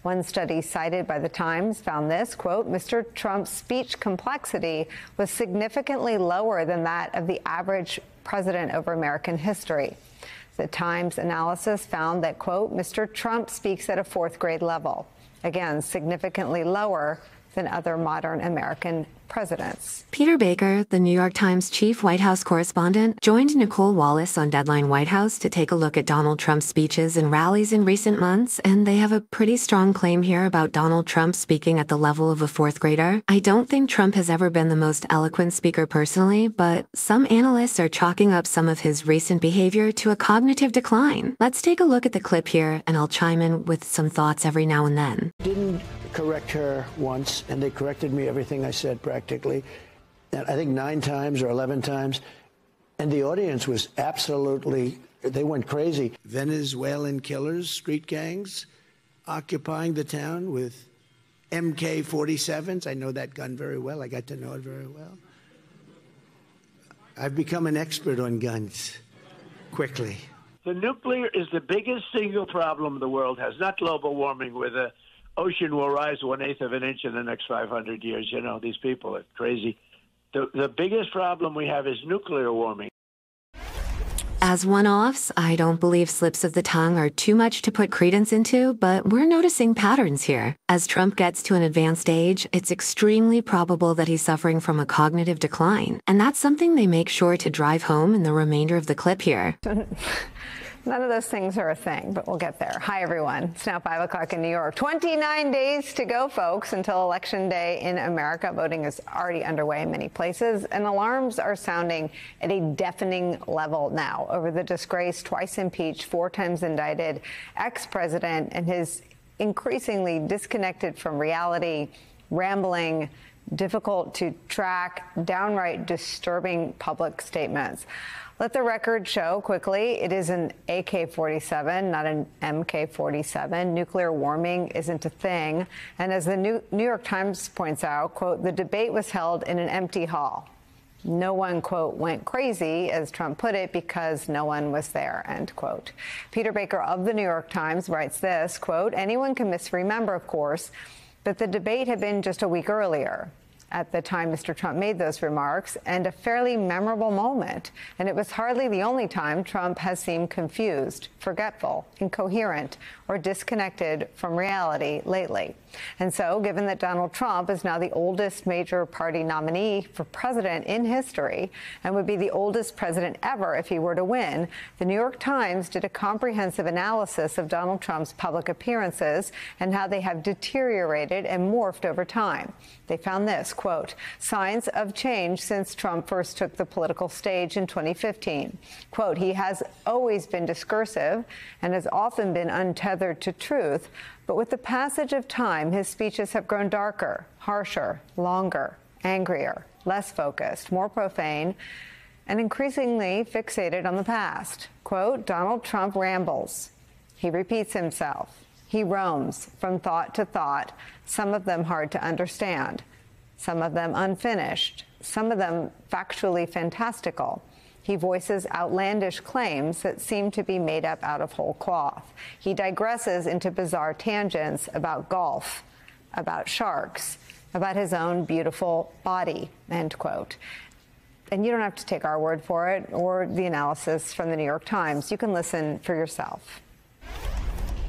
One study cited by the Times found this, quote, Mr. Trump's speech complexity was significantly lower than that of the average president over American history. The Times analysis found that, quote, Mr. Trump speaks at a fourth grade level. Again, significantly lower than other modern American presidents. Peter Baker, the New York Times chief White House correspondent, joined Nicolle Wallace on Deadline White House to take a look at Donald Trump's speeches and rallies in recent months, and they have a pretty strong claim here about Donald Trump speaking at the level of a fourth grader. I don't think Trump has ever been the most eloquent speaker personally, but some analysts are chalking up some of his recent behavior to a cognitive decline. Let's take a look at the clip here, and I'll chime in with some thoughts every now and then. Didn't correct her once, and they corrected me everything I said practically, and I think 9 times or 11 times, and the audience was absolutely, they went crazy. Venezuelan killers, street gangs, occupying the town with MK-47s. I know that gun very well. I got to know it very well. I've become an expert on guns quickly. The nuclear is the biggest single problem the world has, not global warming where the ocean will rise 1/8 of an inch in the next 500 years. You know, these people are crazy. The biggest problem we have is nuclear warming. As one-offs, I don't believe slips of the tongue are too much to put credence into, but we're noticing patterns here. As Trump gets to an advanced age, it's extremely probable that he's suffering from a cognitive decline. And that's something they make sure to drive home in the remainder of the clip here. None of those things are a thing, but we'll get there. Hi, everyone. It's now 5 o'clock in New York. 29 days to go, folks, until Election Day in America. Voting is already underway in many places, and alarms are sounding at a deafening level now over the disgraced, twice impeached, 4 times indicted ex-president and his increasingly disconnected from reality, rambling, difficult to track, downright disturbing public statements. Let the record show quickly it is an AK-47, not an MK-47. Nuclear warming isn't a thing. And as the New York Times points out, quote, the debate was held in an empty hall. No one, quote, went crazy, as Trump put it, because no one was there, end quote. Peter Baker of the New York Times writes this, quote, anyone can misremember, of course, but the debate had been just a week earlier at the time Mr. Trump made those remarks, and a fairly memorable moment. And it was hardly the only time Trump has seemed confused, forgetful, incoherent, or disconnected from reality lately. And so, given that Donald Trump is now the oldest major party nominee for president in history and would be the oldest president ever if he were to win, the New York Times did a comprehensive analysis of Donald Trump's public appearances and how they have deteriorated and morphed over time. They found this, quote, signs of change since Trump first took the political stage in 2015. Quote, he has always been discursive and has often been untethered to truth, but with the passage of time, his speeches have grown darker, harsher, longer, angrier, less focused, more profane, and increasingly fixated on the past. Quote, Donald Trump rambles. He repeats himself. He roams from thought to thought, some of them hard to understand, some of them unfinished, some of them factually fantastical. He voices outlandish claims that seem to be made up out of whole cloth. He digresses into bizarre tangents about golf, about sharks, about his own beautiful body, end quote. And you don't have to take our word for it or the analysis from the New York Times. You can listen for yourself.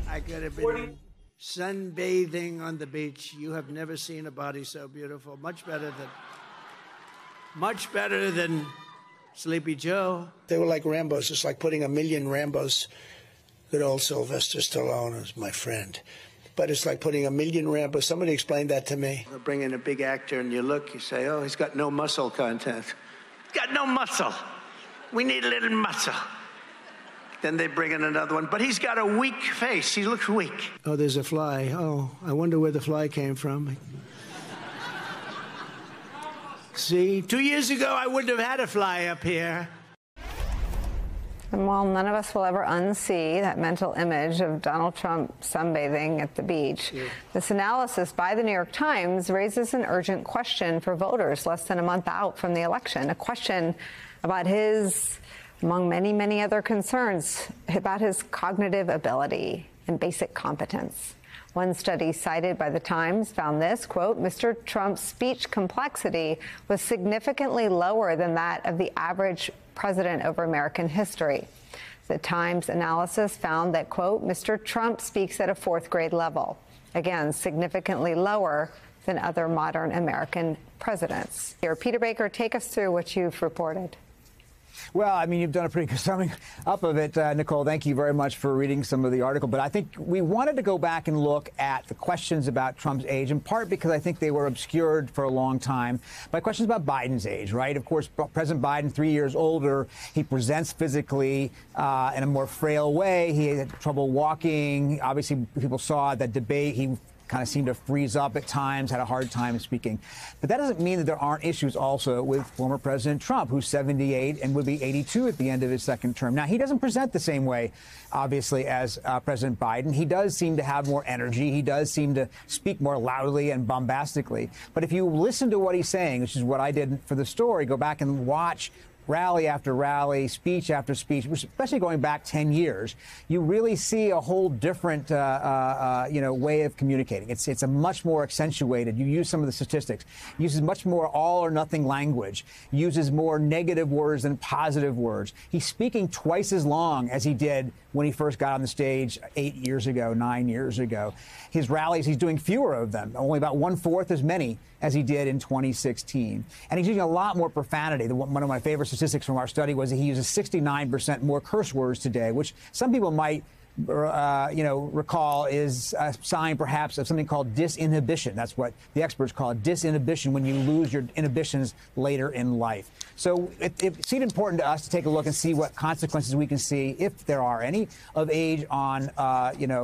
I could have been sunbathing on the beach. You have never seen a body so beautiful. Much better than Sleepy Joe. They were like Rambos, just like putting a million Rambos. Good old Sylvester Stallone is my friend. But it's like putting a million Rambos. Somebody explained that to me. They'll bring in a big actor and you look, you say, oh, he's got no muscle content. He's got no muscle. We need a little muscle. Then they bring in another one, but he's got a weak face. He looks weak. Oh, there's a fly. Oh, I wonder where the fly came from. See, 2 years ago, I wouldn't have had a fly up here. And while none of us will ever unsee that mental image of Donald Trump sunbathing at the beach, this analysis by the New York Times raises an urgent question for voters less than a month out from the election, a question about his, among many, many other concerns, about his cognitive ability and basic competence. One study cited by the Times found this, quote, Mr. Trump's speech complexity was significantly lower than that of the average president over American history. The Times analysis found that, quote, Mr. Trump speaks at a fourth grade level. Again, significantly lower than other modern American presidents. Here, Peter Baker, take us through what you've reported. Well, I mean, you've done a pretty good summing up of it, Nicolle. Thank you very much for reading some of the article. But I think we wanted to go back and look at the questions about Trump's age, in part because I think they were obscured for a long time by questions about Biden's age, right? Of course, President Biden, 3 years older, he presents physically in a more frail way. He had trouble walking. Obviously, people saw that debate. He kind of seemed to freeze up at times, had a hard time speaking. But that doesn't mean that there aren't issues also with former President Trump, who's 78 and would be 82 at the end of his second term. Now, he doesn't present the same way, obviously, as President Biden. He does seem to have more energy. He does seem to speak more loudly and bombastically. But if you listen to what he's saying, which is what I did for the story, go back and watch rally after rally, speech after speech, especially going back 10 years, you really see a whole different, way of communicating. It's a much more accentuated. You use some of the statistics. Uses much more all or nothing language. Uses more negative words than positive words. He's speaking twice as long as he did when he first got on the stage 8 years ago, 9 years ago. His rallies, he's doing fewer of them, only about 1/4 as many as he did in 2016. And he's using a lot more profanity. One of my favorite statistics from our study was that he uses 69% more curse words today, which some people might recall is a sign perhaps of something called disinhibition. That's what the experts call it, disinhibition, when you lose your inhibitions later in life. So it seemed important to us to take a look and see what consequences we can see, if there are any, of age on,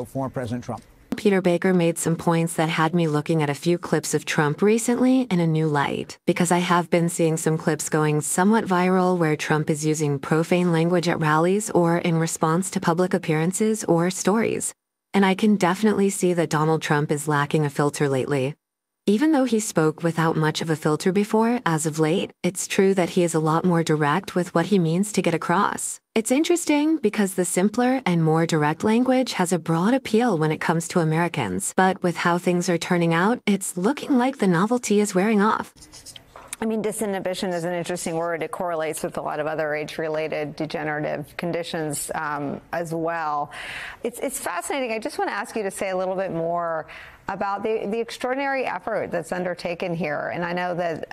former President Trump. Peter Baker made some points that had me looking at a few clips of Trump recently in a new light, because I have been seeing some clips going somewhat viral where Trump is using profane language at rallies or in response to public appearances or stories. And I can definitely see that Donald Trump is lacking a filter lately. Even though he spoke without much of a filter before, as of late, it's true that he is a lot more direct with what he means to get across. It's interesting because the simpler and more direct language has a broad appeal when it comes to Americans. But with how things are turning out, it's looking like the novelty is wearing off. I mean, disinhibition is an interesting word. It correlates with a lot of other age-related degenerative conditions as well. It's fascinating. I just want to ask you to say a little bit more about the extraordinary effort that's undertaken here. And I know that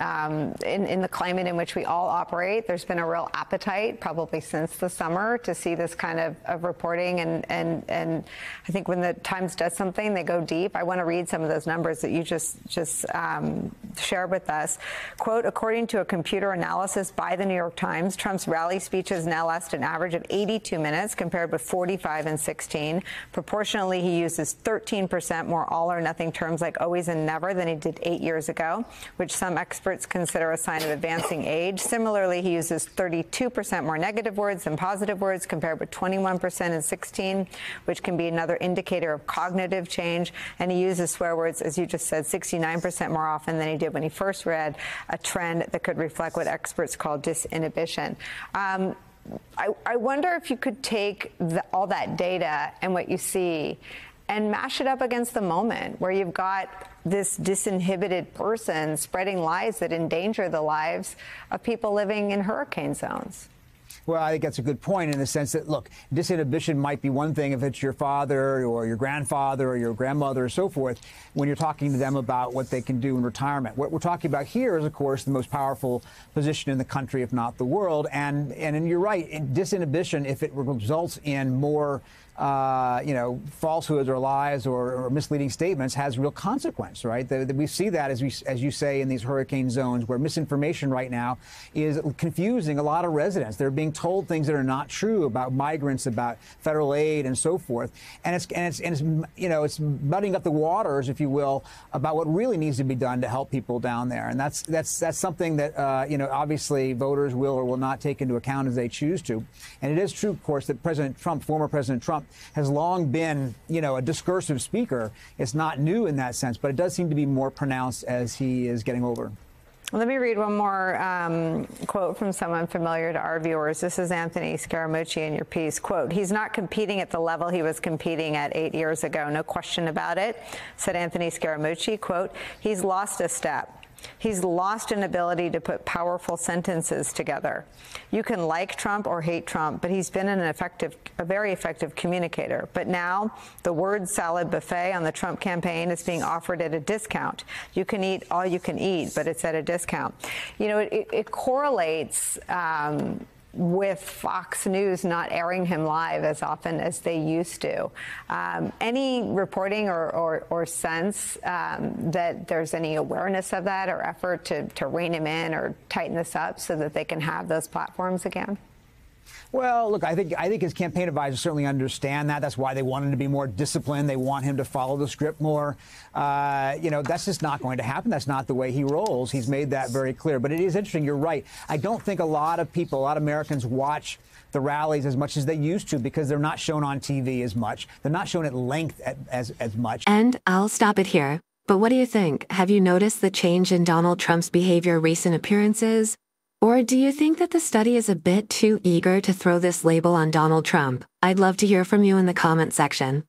in the climate in which we all operate, there's been a real appetite, probably since the summer, to see this kind of reporting. And I think when the Times does something, they go deep. I want to read some of those numbers that you just shared with us. Quote, according to a computer analysis by the New York Times, Trump's rally speeches now last an average of 82 minutes compared with 45 and 16. Proportionally, he uses 13% more all or nothing terms like always and never than he did 8 years ago, which some experts consider a sign of advancing age. Similarly, he uses 32% more negative words than positive words compared with 21% in 16, which can be another indicator of cognitive change. And he uses swear words, as you just said, 69% more often than he did when he first read, a trend that could reflect what experts call disinhibition. I wonder if you could take all that data and what you see and mash it up against the moment where you've got this disinhibited person spreading lies that endanger the lives of people living in hurricane zones. Well, I think that's a good point in the sense that, look, disinhibition might be one thing if it's your father or your grandfather or your grandmother or so forth, when you're talking to them about what they can do in retirement. What we're talking about here is, of course, the most powerful position in the country, if not the world. And you're right, disinhibition, if it results in more falsehoods or lies or misleading statements, has real consequence, right? We see that, as you say, in these hurricane zones where misinformation right now is confusing a lot of residents. They're being told things that are not true about migrants, about federal aid and so forth. And it's muddying up the waters, if you will, about what really needs to be done to help people down there. And that's something that, obviously voters will or will not take into account as they choose to. And it is true, of course, that former President Trump, has long been, a discursive speaker. It's not new in that sense, but it does seem to be more pronounced as he is getting older. Let me read one more quote from someone familiar to our viewers. This is Anthony Scaramucci in your piece. Quote, he's not competing at the level he was competing at 8 years ago. No question about it, said Anthony Scaramucci. Quote, he's lost a step. He's lost an ability to put powerful sentences together. You can like Trump or hate Trump, but he's been a very effective communicator. But now the word salad buffet on the Trump campaign is being offered at a discount. You can eat all you can eat, but it's at a discount. You know, it correlates with Fox News not airing him live as often as they used to. Any reporting or sense that there's any awareness of that or effort to rein him in or tighten this up so that they can have those platforms again? Well, look, I think his campaign advisors certainly understand that. That's why they want him to be more disciplined. They want him to follow the script more. You know, that's just not going to happen. That's not the way he rolls. He's made that very clear. But it is interesting. You're right. I don't think a lot of people, a lot of Americans watch the rallies as much as they used to because they're not shown on TV as much. They're not shown at length as much. And I'll stop it here. But what do you think? Have you noticed the change in Donald Trump's behavior recent appearances? Or do you think that the study is a bit too eager to throw this label on Donald Trump? I'd love to hear from you in the comment section.